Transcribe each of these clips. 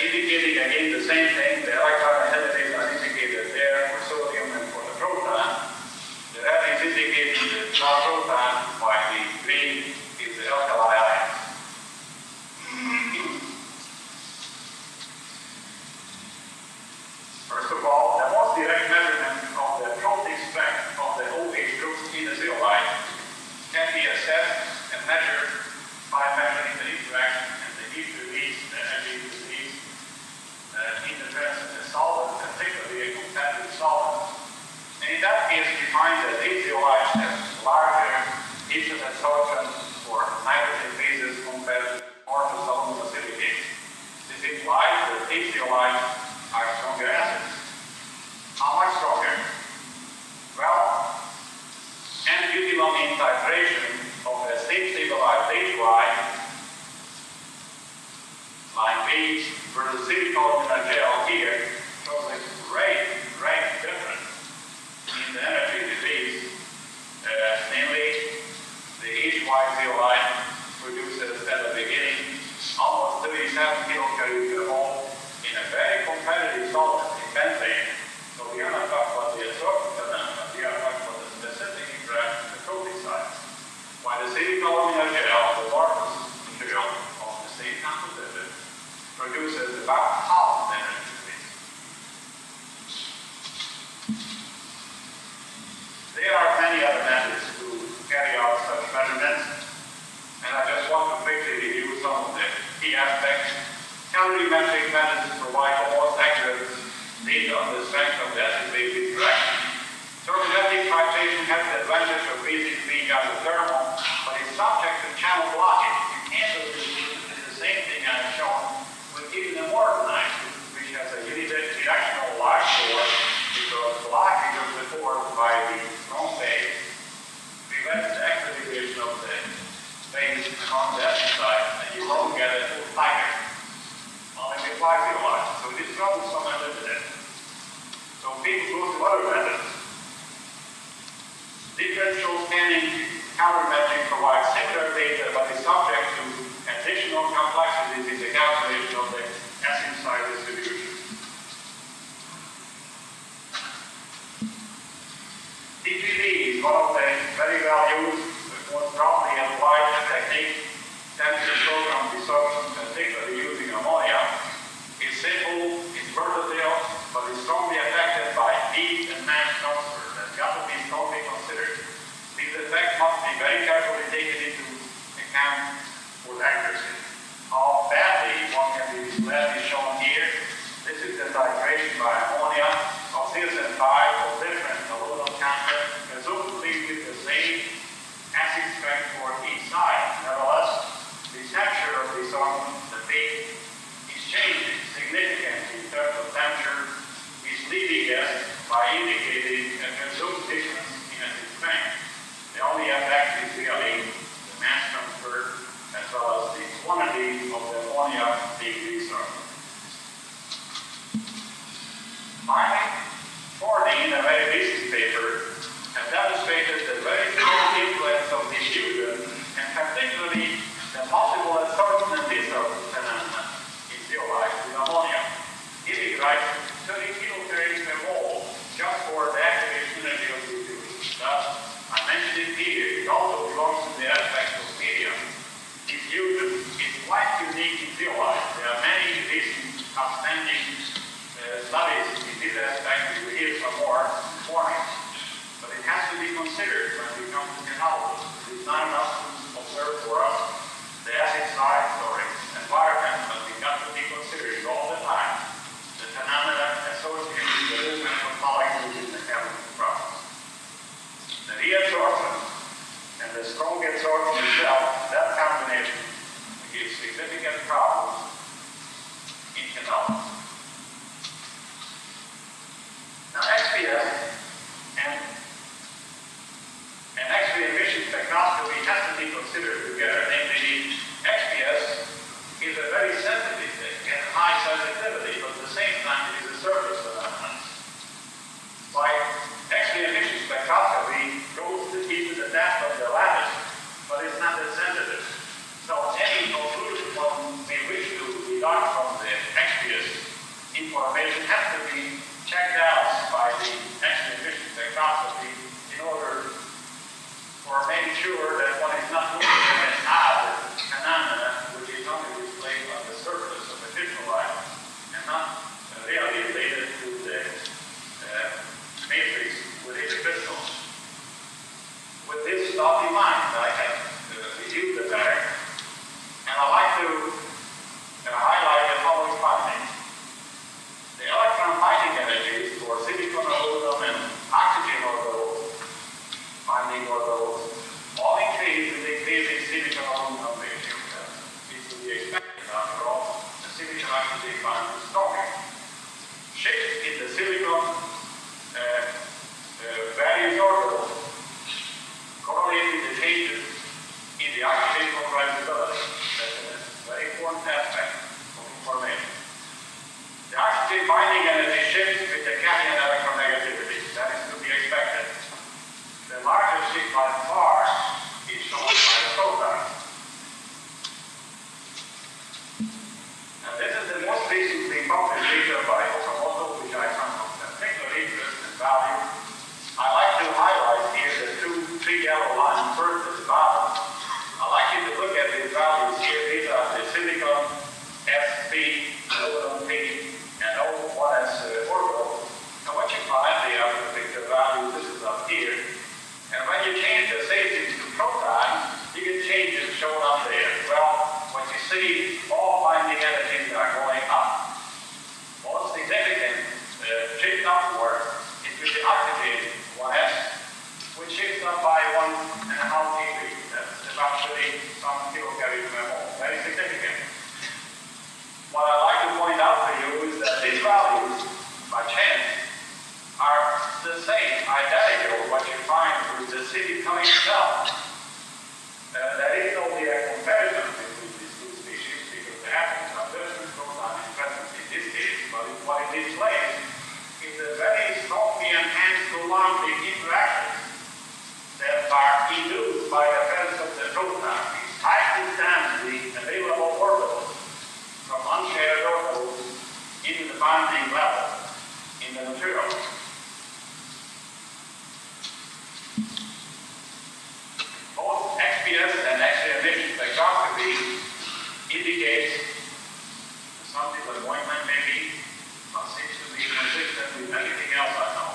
indicating again the same thing. The electron affinities are indicated there for sodium and for the proton. The red is indicating the proton, while the green is the alkali ions. First of all, the most direct measurement of the trophic strength of the OH groups in the zeolite can be assessed and measured by measuring the interaction and the heat release, the energy release in the presence of solvents, particularly a competitive solvent. And in that case, we find that these zeolites have larger heat absorption for nitrogen bases compared to amorphous aluminum silicates. This implies that these zeolites are stronger acids. How much stronger? Well, N-butylone titration of a state-stabilized HY, line B, versus silicone in a gel here, shows a great difference in the energy release. Namely, the HY zeolite produces at the beginning almost 37 kilocalories per mole in a very competitive solvent in benzene. So we are not talking about the absorption phenomena, we are talking about the specific interaction with the trophic sites. While the silicone in a gel, the amorphous material of the same composition, produces about half the energy release. There are many other methods to carry out such measurements, and I just want to quickly review some of the key aspects. Calorimetric methods provide the most accurate data on the strength of the acid-base interaction. Turbidimetric titration has the advantage of basically being isothermal, but it's subject to channel blocking. You can't do the same thing I've shown with even a more nice, which has a unidirectional light source, because blockage of the force by the strong base prevents the activation of the base on the acid side, and you won't get a full tiger. Only with zeolite. So this problem is somewhat limited. So people go to other methods. Differential scanning calorimetric provides similar data, but is subject to additional complexities in the calculation of the acid side distribution. DPD is one of the very well used, but most probably applied technique, temperature program desorption, particularly using ammonia. It's simple, it's versatile, but it's strongly affected by heat and mass transfer. That's got to be strongly considered. These effects must be very carefully taken into account for accuracy. How badly one can be displayed is shown here. This is the titration by ammonia of CSN5 of different aluminum content, presumably with the same acid strength for each side. Nevertheless, the temperature of the solvent, the peak, is changing significantly in terms of temperature, misleading us by indicating a presumed difference in acid strength. The only effect is really the mass transfer as well as the quantity of the ammonia being resorted. Finally, Houdry, in a very recent paper, has demonstrated the very strong influence of diffusion, and particularly the multiple absorption and desorption phenomena in zeolite with ammonia, giving rise to 30 kilocalories per mole just for the activation energy of diffusion. binding energy shifts with the cation electronegativity. That is to be expected. The largest shift by far is shown by the proton. And this is the most recently published data by Okamoto, which I find of particular interest and value. I like to highlight here the three yellow lines first at the bottom. I like you to look at these values here. These are the silicon, SP, aluminum P, and O1s orbital. And what you find, they have particular values. This is up here. And when you change the stages to protons, you get changes shown up there. Well, what you see, all binding energies are going up. Most significant shift upward is with the oxygen 1s, which shifts up by 1.5 degrees. That's about 30 some kilocalories per mole. Very significant. What I'd like to point out to you is that these values, by chance, are the same, identical, what you find with the silicon itself. There is no direct comparison between these two species because the atoms are different, proton is present in this case, but what it displays is a very strongly enhanced coulombic interactions that are induced by the presence of the proton. It tightly stands the available orbitals from unshared orbitals into the binding level in the material. Both XPS and X-ray spectroscopy indicates something that appointment may be, but seems to be consistent with everything else I know.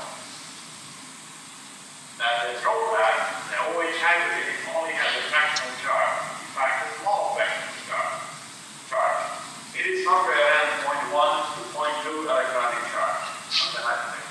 That the proton, the OH hydrogen, only has a fractional charge. In fact, a small fractional charge. It is somewhere around 0.1 to 0.2 electronic charge on the hydrogen.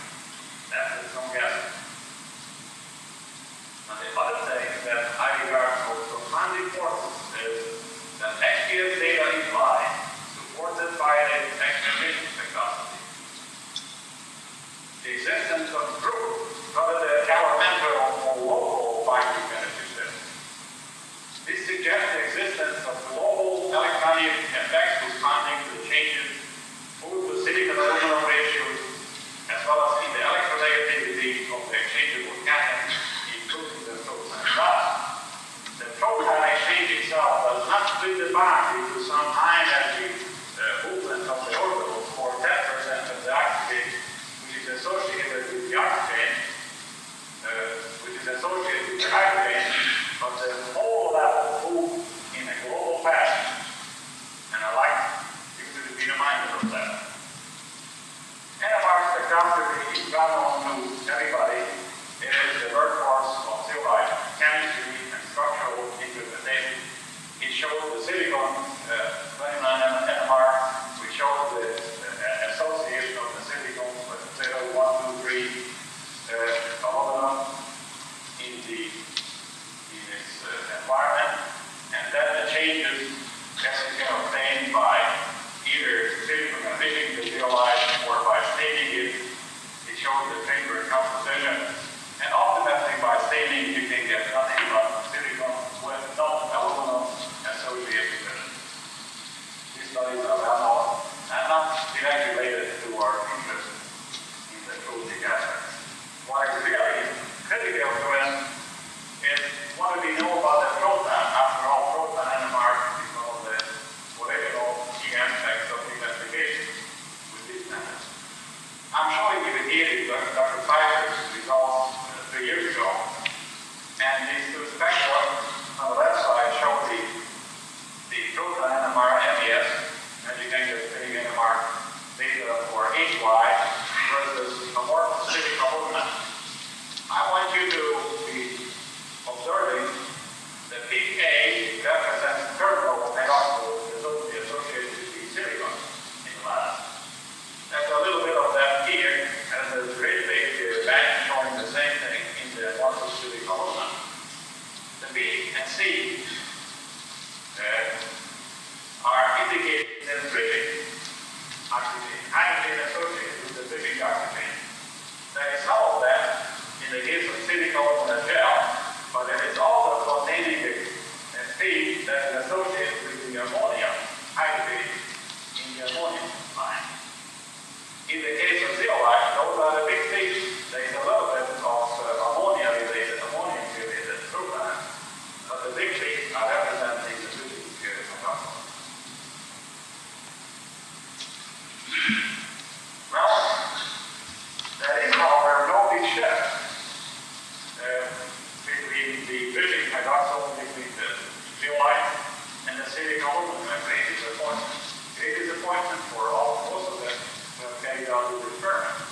carried out with experiment.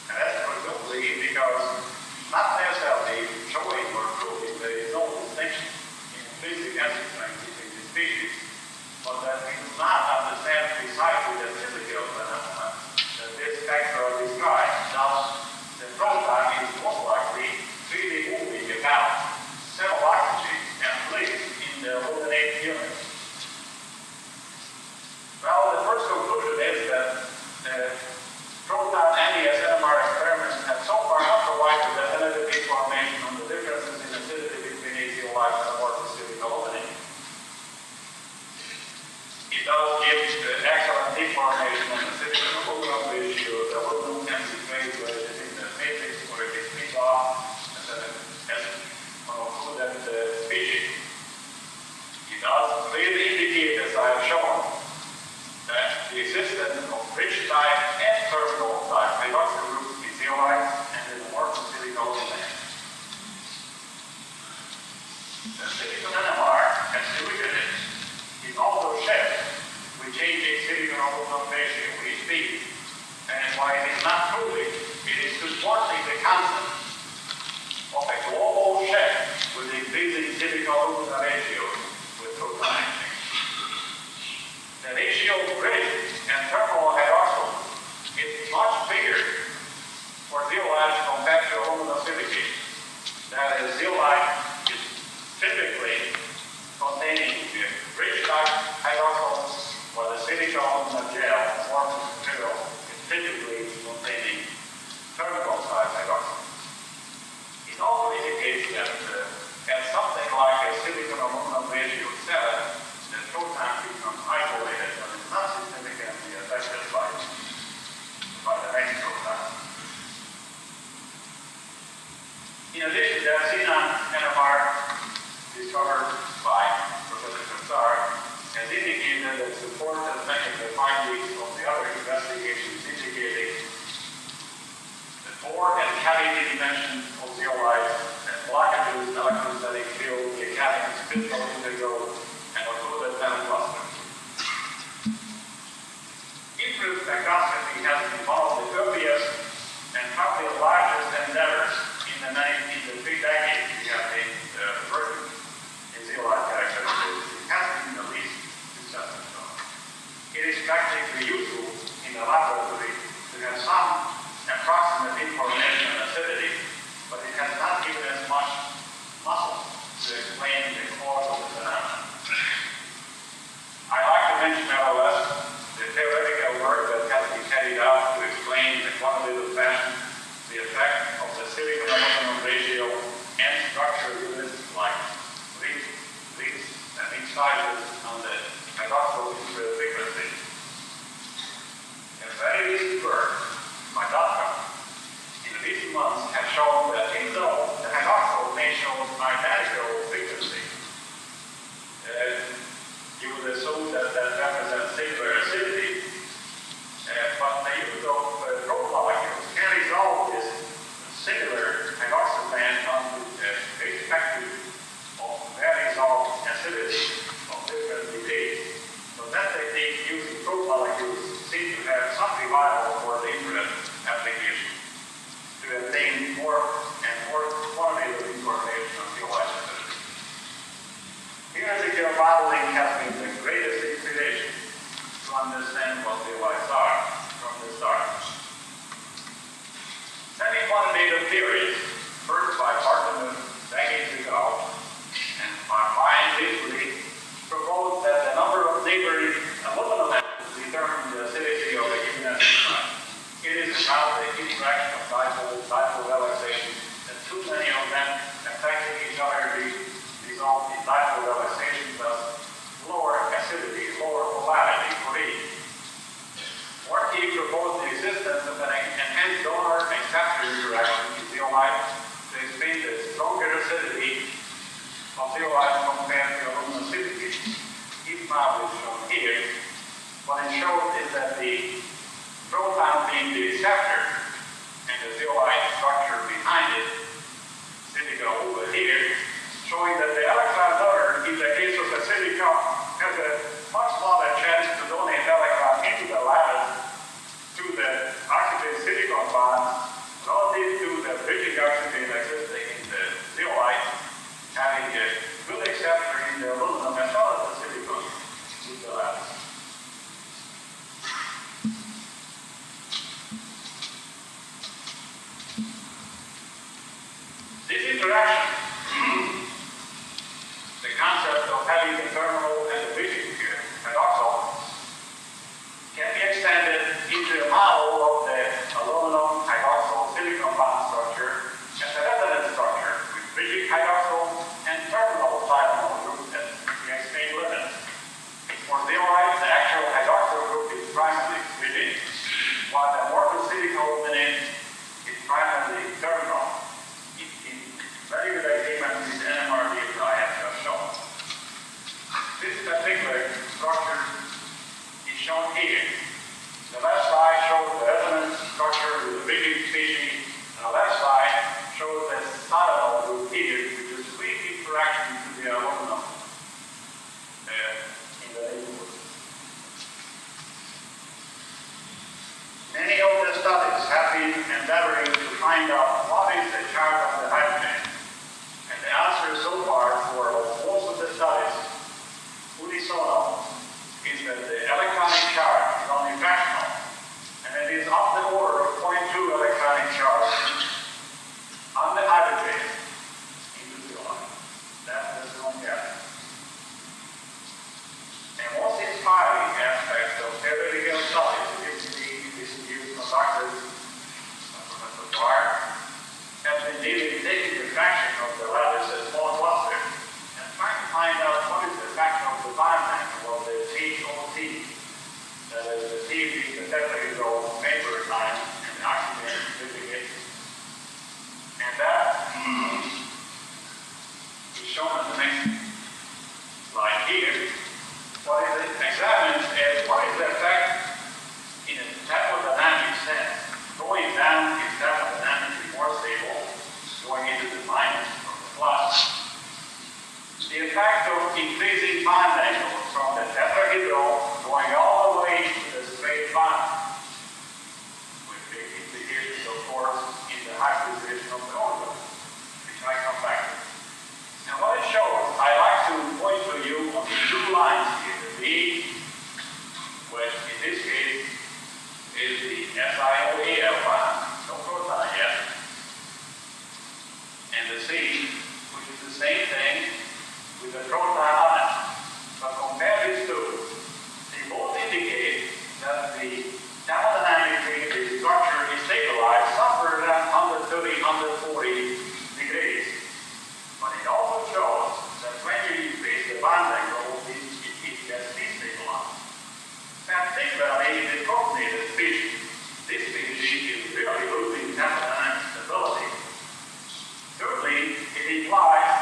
And that's presumably because not necessarily showing or proving there is no distinction in basic acid strength between the species, but that we do not understand precisely the physical phenomena that this spectra describes. Thus, the proton is most likely really moving about several oxygen and place in the illuminate unit. Well, the first conclusion is that the proton NES NMR experiments have so far not provided definitive information on the differences in acidity between azeolite and amorphous silicon aluminum. It does give excellent information on the silicon aluminum ratio, the aluminum chemistry phase, whether it is in the matrix or it is split off, and then as on a species. It does clearly indicate, as I have shown, that the existence of rich type and terminal type hydroxyl groups in zeolite and in amorphous silicon aluminum. The silicon NMR, as illustrated, is also shared with changing silicon aluminum ratio with speed. And while it is not proving, it is supporting the concept of a global shift with increasing silicon aluminum ratio with proton exchange. The ratio of rich and terminal hydroxyl is much bigger for zeolite compared to aluminum silicate. That is, zeolite is typically containing the rich type hydroxyl, while the silicon aluminum gel amorphous material is typically containing terminal type hydroxyl. It also indicates that at something like a silicon aluminum ratio of 7, the proton becomes isolated and is not significantly affected by the next proton. In addition, the xenon NMR discovered by Professor Kassar has indicated that support as many of the findings of the other investigations indicating the core and cavity dimensions of zeolite and blockages, electrostatic field, the cavities, physical integral, and occluded metal clusters. Infrared spectroscopy has been one of the earliest and probably the largest endeavors in the 3 decades we have been working in zeolite characteristics. It has been the least successful. It is practically useful in the laboratory to have some approximate information on acidity, but it has not given us much muscle to explain the cause of the phenomenon. I'd like to mention, nevertheless, the theoretical work that has been carried out to explain in a quantitative fashion the effect of the silicon aluminum ratio and structure units like leads and lead sizes on the hydroxyl infrared frequency. A very recent work by DOTCOM in recent months has shown that even though the hydroxyl may show identical frequency, you would assume that represents similar acidity, but the use of probe molecules can resolve this singular hydroxyl band onto the spectrum of very resolved acidity of different degrees. So that technique using probe molecules seems to have some revival for the infrared application to obtain more and more quantitative information on zeolite acidity. Theoretical modeling has been the greatest inspiration to understand what zeolites are from the start. Semi-quantitative theories, first by Barton decades ago, and by Fine recently, proposed that the number of neighboring aluminum atoms determine the acidity of a given acid site. It is about the interaction of dipole relaxation, and too many of them affecting each other result in dipole relaxation, thus lower acidity, lower polarity for each. Warkey proposed the existence of an enhanced donor-acceptor interaction in zeolite to explain the stronger acidity of zeolite compared to aluminum silicate. If not, it's shown here. What it shows is that the proton being the acceptor and the zeolite structure behind it, silicon over here, showing that the electron donor, in the case of the silicon, has a much smaller chance to donate electron into the lattice to the while the amorphous silicon luminance is primarily thermal. It's in very good agreement with the NMR data I have just shown. This particular structure is shown here. The left side shows the resonance structure with the big species, and the left side shows the silent group here, which is weak interaction to the aluminum in the neighborhood. Many of the studies have been endeavoring to find out what is the charge of the hydrogen. And the answer so far for most of the studies, unisono, is that the electronic charge is only fractional. And it is of the order of 0.2 electronic charge on the hydrogen into the line. That's the known gas. And most inspiring aspect of theoretical studies is used conductors, Professor Dwyer, has been taking the fraction of the lattice as small cluster and trying to find out what is the fraction of the bond angle of the TOT. That is the T being the tetrahedral vapor time and the oxygen certificate. And that is shown in the next slide here. What is it examined as what is the effect in a thermodynamic sense. Going down is thermodynamically more stable, going into the minus from the plus. The effect of increasing bond angle from the tetrahedral going all the way to the straight bond, with big implications, of course, in the hybridization of the orbital, which I come back to. And what it shows, I like to point to you on the two lines here, the B, which in this case is the SiO8 bond, no proton yet, and the C, which is the same thing with the proton on it. But compare these two, they both indicate that the thermodynamically the structure is stabilized somewhere around 130, 140 degrees. But it also shows that when you increase the bond angle, it gets destabilized. Particularly in the protonated species. This species is really losing thermodynamic stability. Thirdly, it implies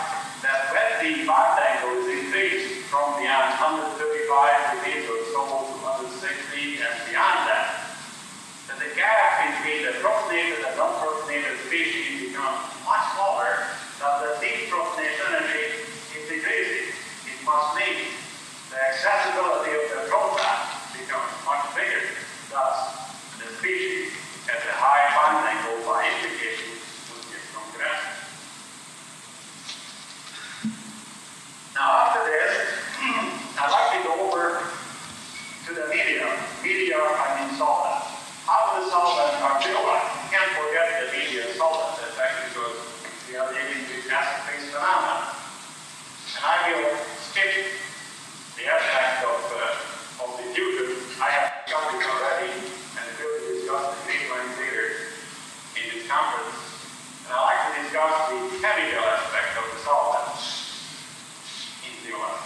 that when the bond angle is increased from beyond 135 degrees or so to 160 and beyond that the gap between the protonated and non-protonated species becomes much smaller, that the deprotonation energy is decreasing. It must mean the accessibility of the proton becomes much bigger. Thus, the species at a high bond angle by implication will get compressed. Now after this, I'd like to go over to the media. Media, I mean solvent. How the solvents are purified. You can't forget the media solvent effect because we are dealing with acid-phase phenomena. And I will skip the aspect of diffusion. I have discussed it already, and we will discuss the green-line later in this conference. And I'd like to discuss the chemical aspect of the solvent in zeolite.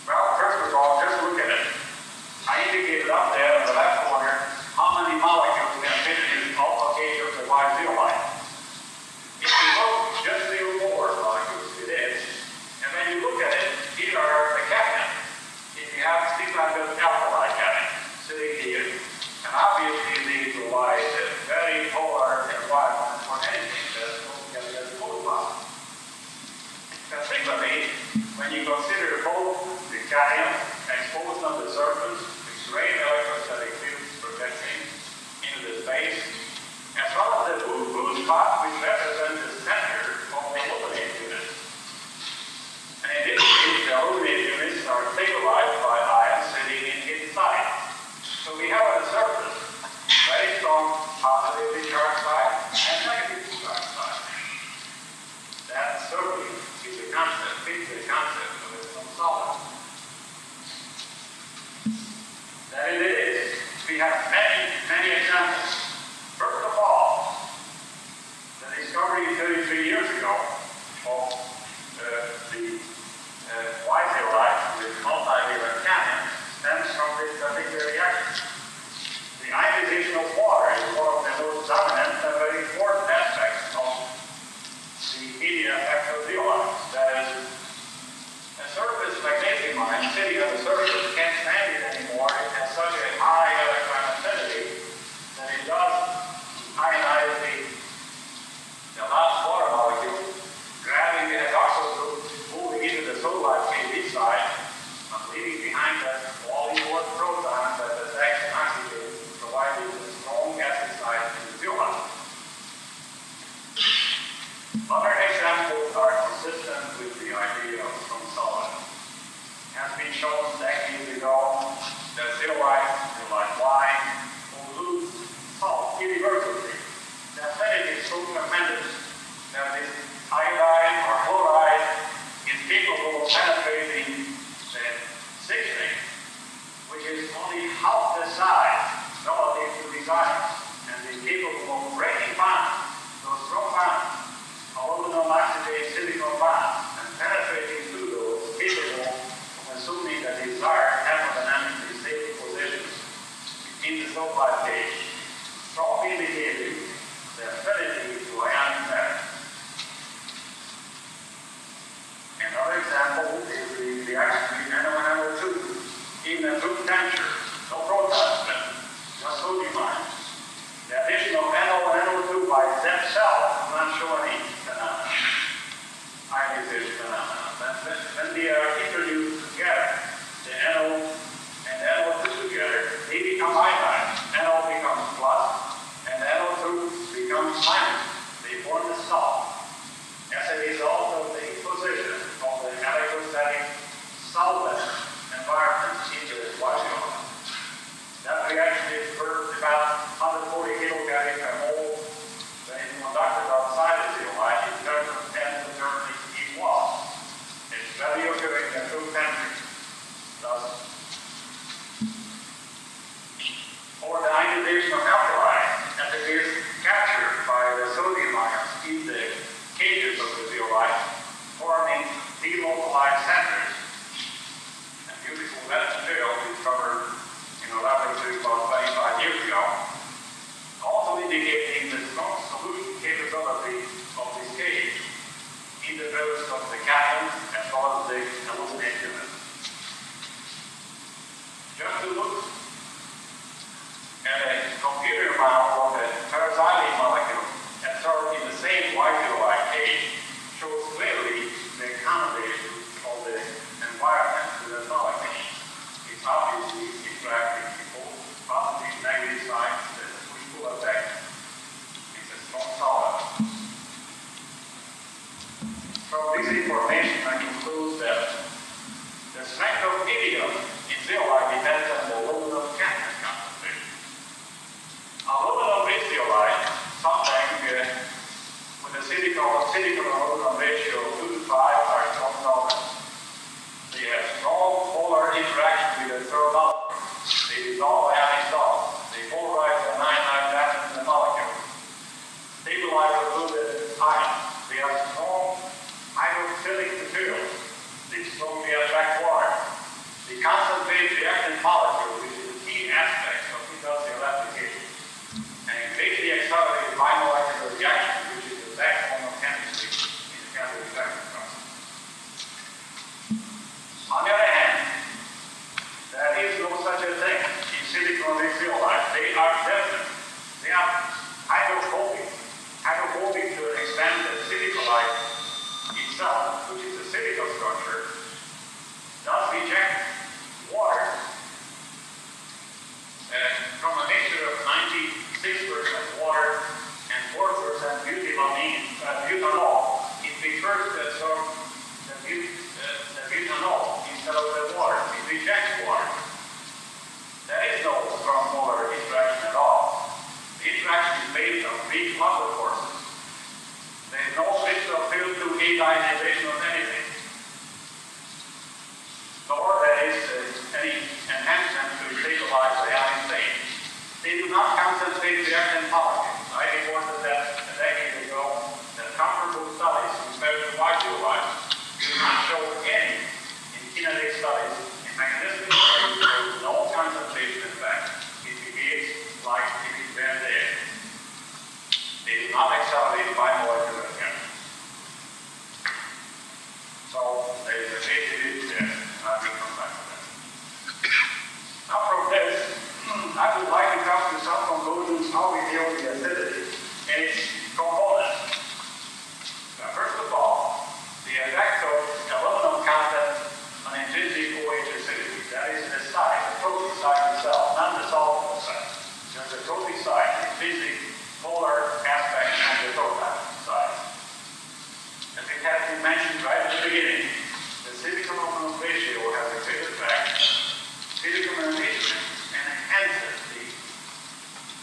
Well, first of all, just look at it. I indicated up there in the left corner how many molecules can fit in alpha case of the white zeolite. If you look, just 0.4 molecules it is. And when you look at it, here are the cations. If you have C-type alkali cation sitting here, and obviously these provide a very polar environment for anything that can get photoplasm. Particularly when you consider both the cation exposed on the surface, with great electrostatic fields projecting into the space, as well as the blue spot, which represents the center of the illuminate unit. And in this case, the illuminate units are stabilized by ions sitting inside. So we have on the surface very strong positively charged side and negatively charged side. That certainly is the concept, fits the concept of a solvent. That it is. We have many examples. First of all, the discovery 33 years ago of the white zeolite with multivalent cation stems from this particular reaction. sulfide cage, strongly indicating the affinity to ionic matter. Another example is the reaction between NO and NO2. Even at room temperature, no protons present, just sodium ions. The addition of NO and NO2 by themselves does not show any phenomena, ionization phenomena. When they are introduced together, the NO and NO2 together, they become ionized. NO becomes plus, and NO2 becomes minus. They form the salt. As a result of the position of the electrostatic solvent environment in the quasi-ion. That reaction is about 140 kilocalories per mole. When it's conducted outside the zeolite, it turns from 10 to 30 equals. It's very occurring at room temperature. Thus, or the ionization of alkali, as it is captured by the sodium ions in the cages of the zeolite, forming delocalized centers. And beautiful wet material discovered in a laboratory about 25 years ago, also indicating the strong solution capability of this cage in the presence of the cation as well as the aluminate unit. Just to look at a computer model of the XYLENE molecule absorbed in the same white zeolite cage shows clearly the accommodation of the environment to the molecule. It's obviously interacting with both positive and negative sides. There's a push-pull effect. It's a strong solid. From this information, I conclude that the strength of idiom in zeolite depends on the aluminum cation concentration. Aluminum-rich zeolite, sometimes with a silicon-aluminum ratio of 2 to 5 are strong solvents. They have strong polar interaction with the third molecule. They dissolve ionic salts. They polarize the ionized atoms in the molecule. Stabilize the fluid ions. They have strong hydrophilic materials. They strongly attract water. They concentrate reactant molecule, which is a key aspect of industrial application. And greatly accelerate bimolecular reaction, which is the backbone of chemistry in the chemical reaction process. On the other hand, there is no such a thing in silicon-rich zeolite. They are different. They are hydrophobic. Hydrophobic to an extent that silicon-like itself, which is a silicon structure, does reject water. From a mixture of 96% water and 4% butanol, it prefers to absorb the butanol instead of the water. It rejects water. There is no strong molar interaction at all. The interaction is based on weak muscle forces. There is no switch of field to ionization of anything. Nor there is any enhancement to stabilize the ionic state. They do not concentrate reactant molecules. I reported that a decade ago that comparable studies compared to white zeolite do not show any in kinetic studies. In mechanistic studies, there is no concentration effect. It behaves like it is there. They do not accelerate bimolecular chemistry. So there is a safety there. I will come back to that. Now from this, I would like to come to some conclusions how we deal with the acidity and its components. Now, first of all, the effect of aluminum content on intrinsic OH acidity. That is the side, the protein side itself, not the soluble side. There's the protein side, the intrinsic polar aspect, and the proton side. As it has been mentioned right at the beginning, the silicon-aluminum ratio has a great effect. Silicon enrichment and enhances the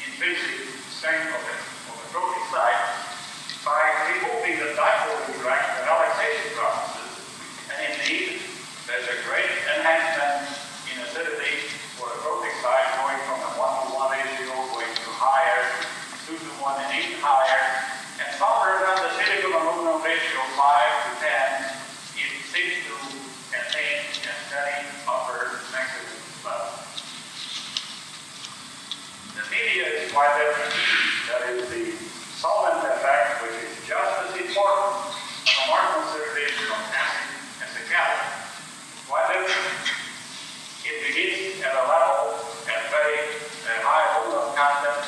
intrinsic strength of the protein side by removing the dipole interaction and relaxation processes. And indeed, there's a great enhancement in acidity for the protein side going from a 1-to-1 ratio going to higher, 2-to-1 and even higher. And somewhere around the silicon-aluminum ratio 5 to 10, it seems to attain a steady upper maximum level. The media is quite different. That is the solvent effect, which is just as important from our consideration of acid as a catalyst. Quite different. It begins at a level at very high aluminum content,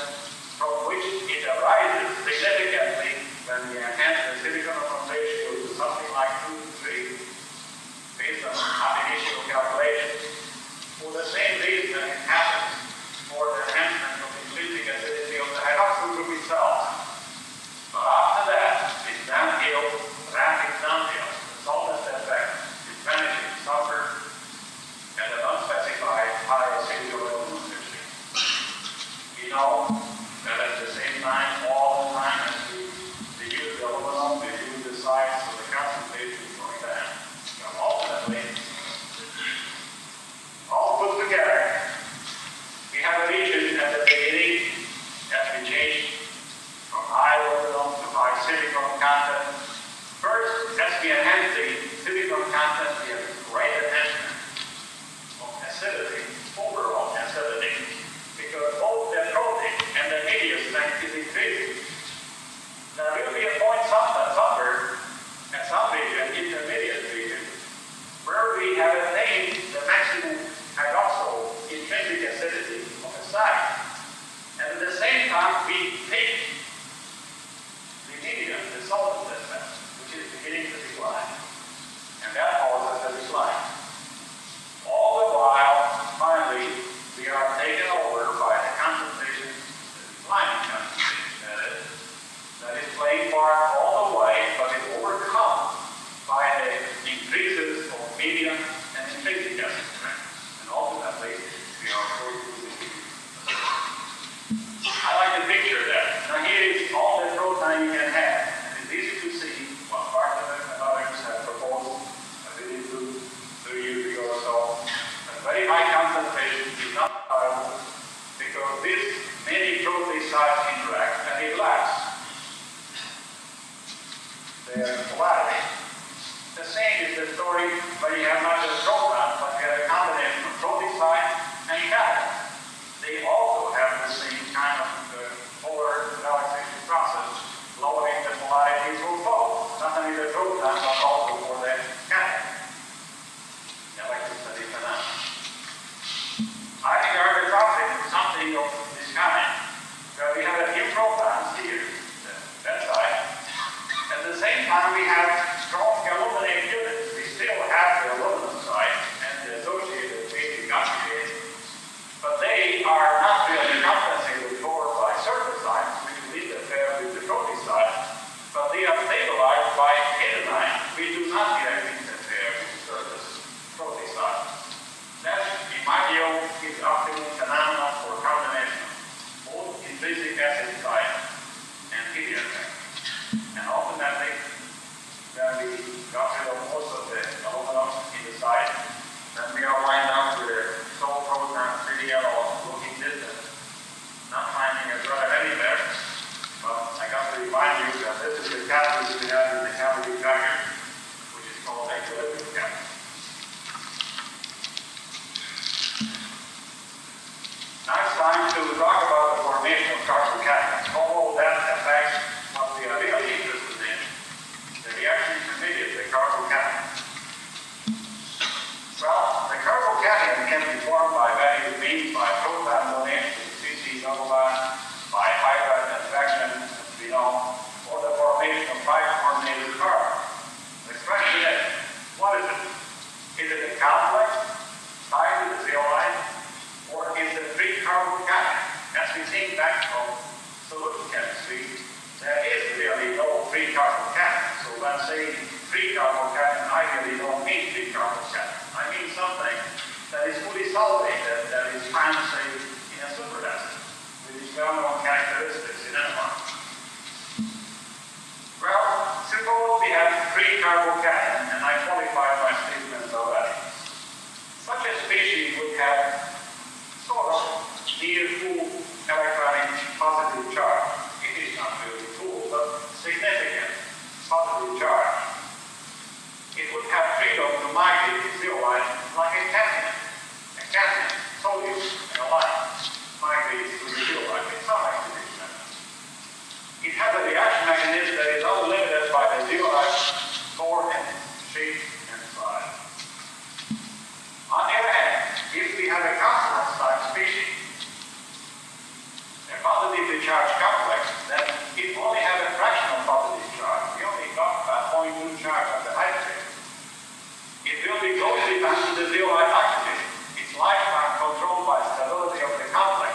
from which it arises significantly when we enhance the silicon-aluminum ratio to something like 2 to 3, based on initial calculations. For the same reason, it happens for the enhancement of intrinsic acidity of the hydroxyl group itself. But after that, it's downhill, rapid downhill. The solvent effect is vanishing, suffer, and an unspecified high acidity of aluminum ratio. We know that at the same time, all the time, as we use the aluminum, we use the size, so the concentration is going down. So ultimately, all put together, we have a region at the beginning as we change from high aluminum to high silicon content. First, as we enhance the silicon content, we have great enhancement of acidity, overall acidity, because both the protein and the media strength is increasing. There will be a point somewhere at some region, intermediate region, where we have attained the maximum hydroxyl intrinsic acidity of the site. And at the same time, we take the medium, the solvent effect, which is beginning to decline. And that causes a decline. All the while, finally, we are taken over by the concentration, the declining concentration, that is playing part all the way, but is overcome by the increases of medium and intrinsic acid strength. And ultimately, we are going to the I like to picture that. Now here is all the protein you can have. And it's easy to see what Bartlett and others have proposed. I did it 2 years ago or so. A very high concentration is not viable because these many protein sites interact and it lasts their polarity. The same is the story when you have not just protons, but you have a combination of protein sites and catalysts. They also have the same kind of polar relaxation process, lowering the polarity for both, not only the protons, but also for the catalyst. The electrostatic phenomena. I regard the topic something of this kind, where we have a few protons here, that side. At the same time, we have strong aluminate units. We still have the aluminum, so positively charged complex, then it only has a fractional positive charge. We only got a 0.2 charge of the hydrogen. It will be closely bound to the zeolite oxygen. Its lifetime controlled by stability of the complex.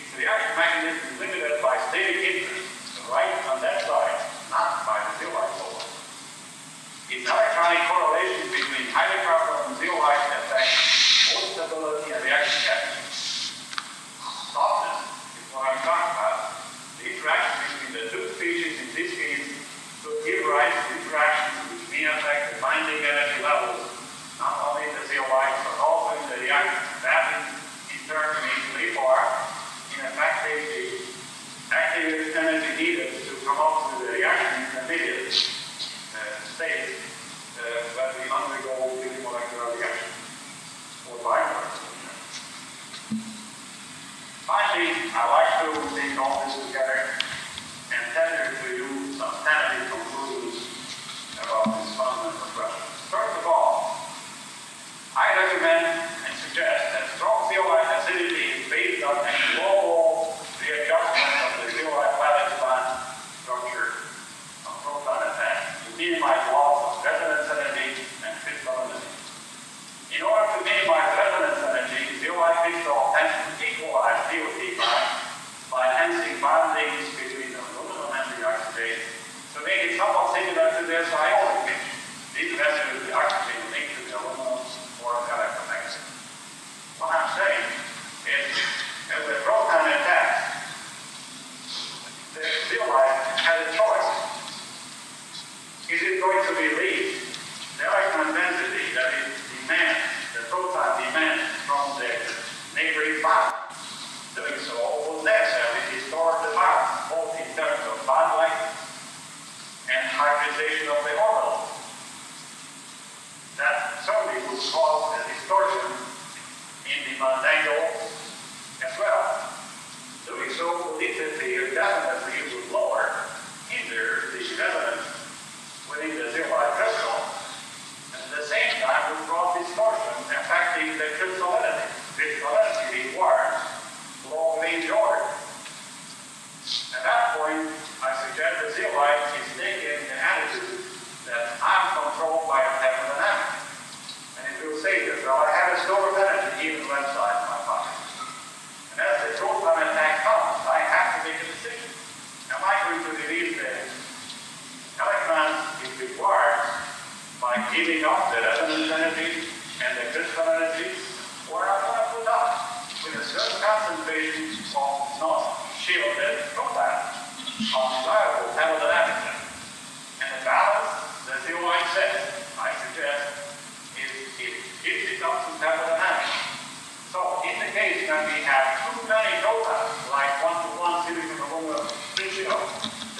Its reaction mechanism is limited by static interest, right on that side, not by the zeolite polar. Its electronic correlation between hydrocarbon and zeolite affects both stability and reaction capacity. Softness is what I'm talking about. The interaction between the two species in this case could give rise to interactions which may affect the binding energy levels, not only in the zeolite but also in the reaction. That in turn may play part in affecting the active energy needed to come up with the reaction intermediate state when we undergo unimolecular reaction or biomolecular. Finally, I like to take all this together and tender to you some tentative conclusions about this fundamental question. First of all, I recommend and suggest that strong zeolite acidity is based on a global readjustment of the zeolite valence band structure of proton attack to minimize loss of resonance energy and crystal energy. In order to minimize resonance energy, zeolite crystal tends to equalize DOT by enhancing bondings between the aluminum and the oxidase to make it somewhat similar to their ionic pitch. These measures the oxygen linked to the aluminum or electromagnetic. What I'm saying is, as the proton attacks, the zeolite has a choice. Is it going to release the electron density that it demands, the proton demands from the neighboring bond? Doing so will necessarily distort the bond, both in terms of bond length and hybridization of the orbital. That certainly would cause a distortion in the bond angle as well. Doing so will interfere definitely with lower, hinder the resonance within the zeolite crystal, and at the same time will cause distortion affecting the crystallinity. Crystallinity requires long-range order. At that point, I suggest the zeolite is taking an attitude that I'm controlled by a thermodynamic. And it will say that, well, I have a store of energy even left side of my pocket. And as the proton attack comes, I have to make a decision. Am I going to release the electrons if required by giving up the resonance energy and the crystal energy, or I'm going to put up with a certain concentration of non-shielded protons on desirable thermodynamics. And the balance, the zeolite says, I suggest, is it becomes some thermodynamics. So in the case when we have too many protons, like 1-to-1 silicon aluminum ratio,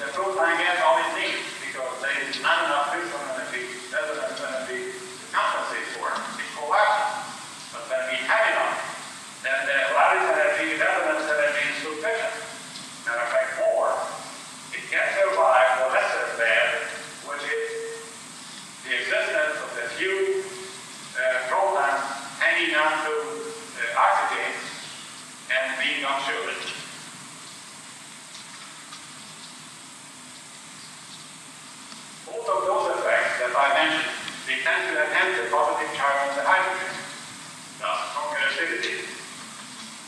the proton gets all it needs because there is not enough crystal energy, resonance energy to compensate for it. It collapses. But when we have enough, then the lattice energy, resonance energy is sufficient. Matter of fact, more. It can survive the lesser band, which is the existence of the few protons hanging on to oxygen and being unshielded. Both of those effects that I mentioned, they tend to enhance the positive charge of the hydrogen, thus stronger acidity.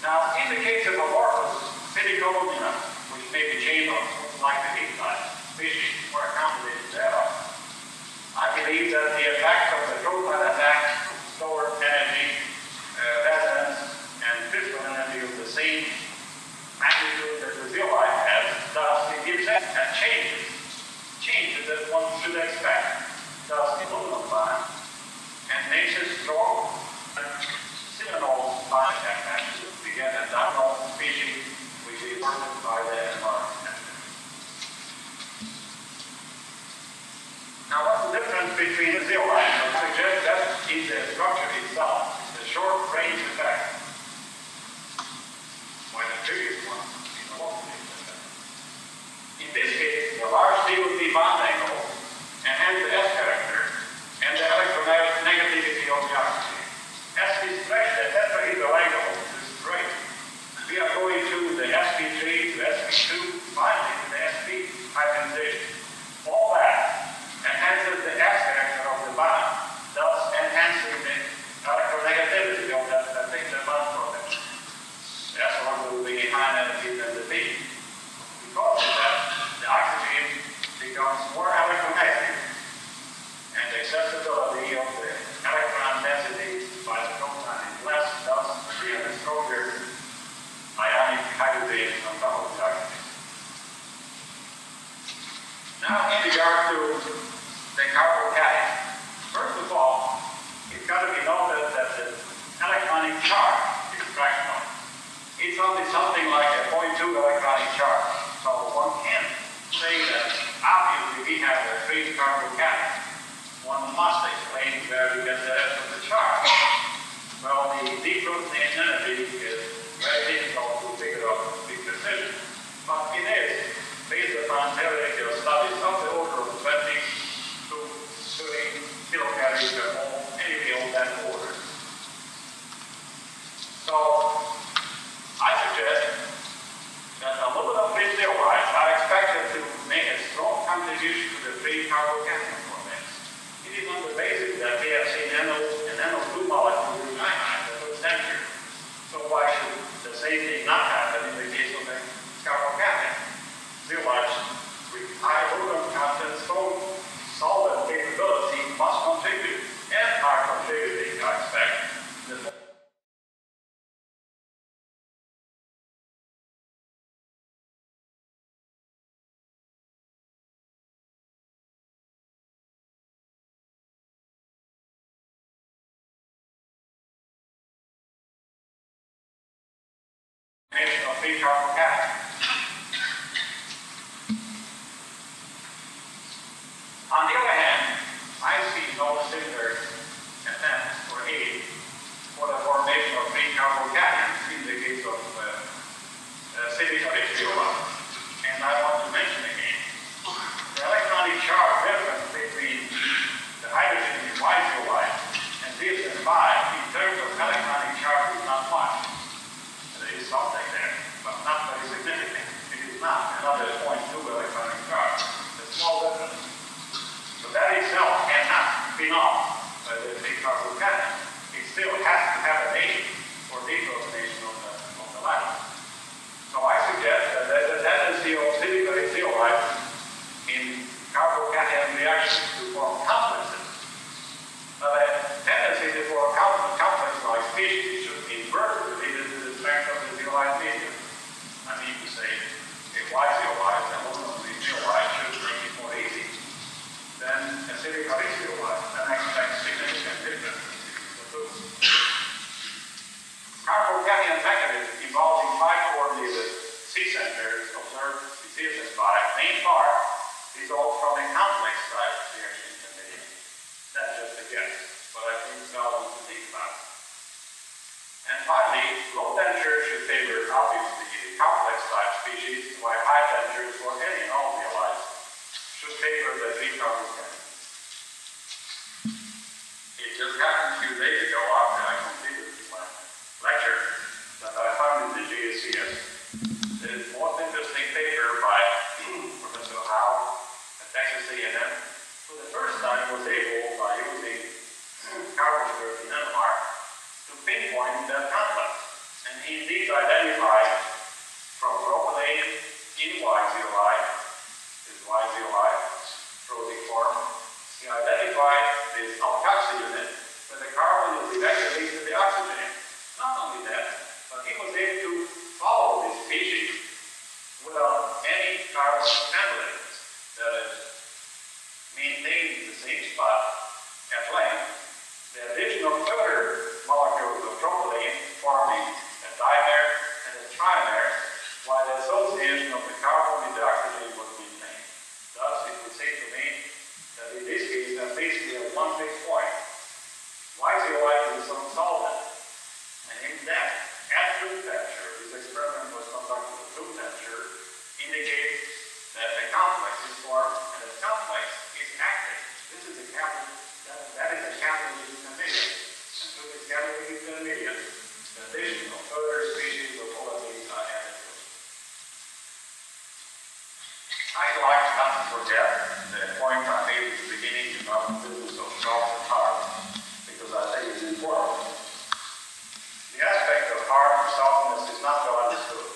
Now, in the case of amorphous silicon, which may be chain of like the heat-type species or a combination thereof, I believe that the effect of the proton attack stored energy, resonance, and crystal energy of the same magnitude that the zeolite has, thus it gives us a changes that one should expect, thus the aluminum bond, and makes it strong. Seminal bond attack to get a dominant species which is worked by the environment. Now, what's the difference between the zeolite? I suggest that is the structure itself, the short range effect, while the previous one is the long range effect. In this case, the large DOT bond angle enhances the S character and the electronegativity of the oxygen. As we stretch the tetrahedral angle to straight, we are going to the sp3 to sp be higher energy than the B. Because of that, the oxygen becomes more electronegative, and the accessibility of the electron density by the proton is less, thus we have a stronger ionic hydrogen on top of the oxygen. Now, in regard to the carbocation, first of all, it's got to be noted that the electronic charge is fractional. It's only something like a 0.2 electronic charge. So one can't say that obviously we have a free carbocation. One must explain where we get the rest of the charge. Well, the deprotonation energy is very difficult to figure out with precision, but it is based upon theoretical studies of the order of 20 to 30 kilocalories per mole, anything of that order. So I suggest that aluminum crystallites are expected to make a strong contribution to the free carbocation process. It is on the basis that we have seen an NO2 molecule in ionized at the center. So why should the same thing not happen in the case of the carbocation? Crystallites with high aluminum content, strong solvent capability must contribute and are contributing, I expect. Of free carbocation. On the other hand, I see no similar attempt or aid for the formation of free carbocations in the case of silicon H2O. And I want to mention again, the electronic charge difference between the hydrogen in YZOI and this and 5 in terms of electronic charge is not much. There is something there, but not very significant. It is not another 0.2 electronic charge. It's a small difference. So that itself cannot be known by the free carbocation. It still has to have a name for deprotonation of the latter. So I suggest that there's a tendency of silicon zeolites in carbocation reactions to form complexes. But a tendency to form complex-like species should be inversely related to the strength of the zeolite medium. I mean to say, a white zeolite and aluminum zeolite should make it more easy than a silicon zeolite, and I expect significant differences between the two. Carbocation mechanism involving 5 coordinated C-centers observed in CSS5 main part results from a complex type reaction intermediate. That's just a guess, but I think it's relevant to think about. And finally, low temperature should favor obviously the complex type species, while high temperatures for any and all zeolites should favor the free carbocation. It just happened a few days ago after I completed my lecture that I found in the GSCS the most interesting paper by Professor Howe at Texas A&M, who the first time was able, by using carbon 13 NMR, to pinpoint that complex. And he indeed identified from propylene in Y-zeolite, this Y-zeolite, protein form, he identified this alkoxy unit where the carbon is directly linked to the oxygen. Not only that, but he was able to follow this species without any carbon amylase, that is, maintaining the same spot at length. The addition of further molecules of propylene forming a dimer and a trimer, while the association of the carbon with the oxygen was maintained. Thus, it would seem to me that in this case, at least we have one fixed point. Y-zeolite is some solvent, and in that, at room temperature, this experiment was conducted at room temperature, indicates that the complex is formed, and the complex is active. This is a that is a catalytic intermediate. And through this catalytic intermediate, the addition of further species of polarity are added to it. I'd like not to forget the point I made at the beginning about the business of soft and hard, because I think it's important. The aspect of hard and softness is not well understood.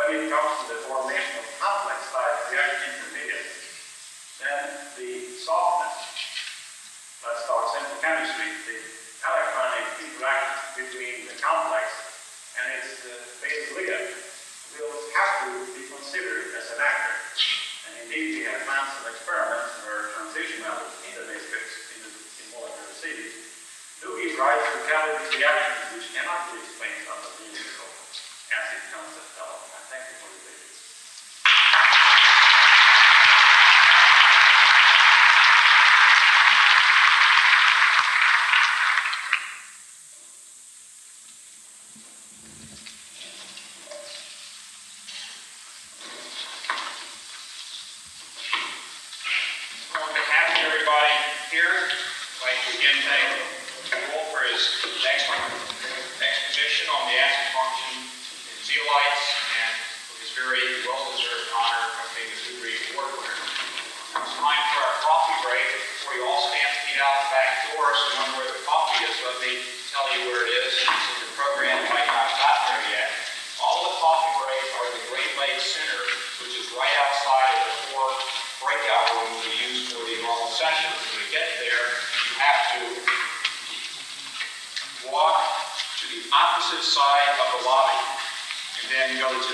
when it comes to the formation of complex type reaction intermediates, then the softness, let's start simple chemistry, the electronic interaction between the complex and its base ligand will have to be considered as an actor. And indeed, we have found some experiments where transition metals in the base pairs in molecular acidity do give rise to catalytic reactions which cannot be explained under the use of acid concept development. And thank you for your patience. On behalf of everybody here, I'd like to again thank Joel for his excellent exposition on the acid function in zeolites and for his very well-deserved honor of being the Houdry Award winner. Now it's time for our coffee break. Before you all stampede out the back door, so you wonder where the coffee is, let me tell you where it is. It's in the program. You might not have gotten there yet. All the coffee breaks are the Great Lakes Center, which is right outside of the 4 breakout rooms we use for the normal sessions. When you get there, you have to walk to the opposite side of the lobby and then go to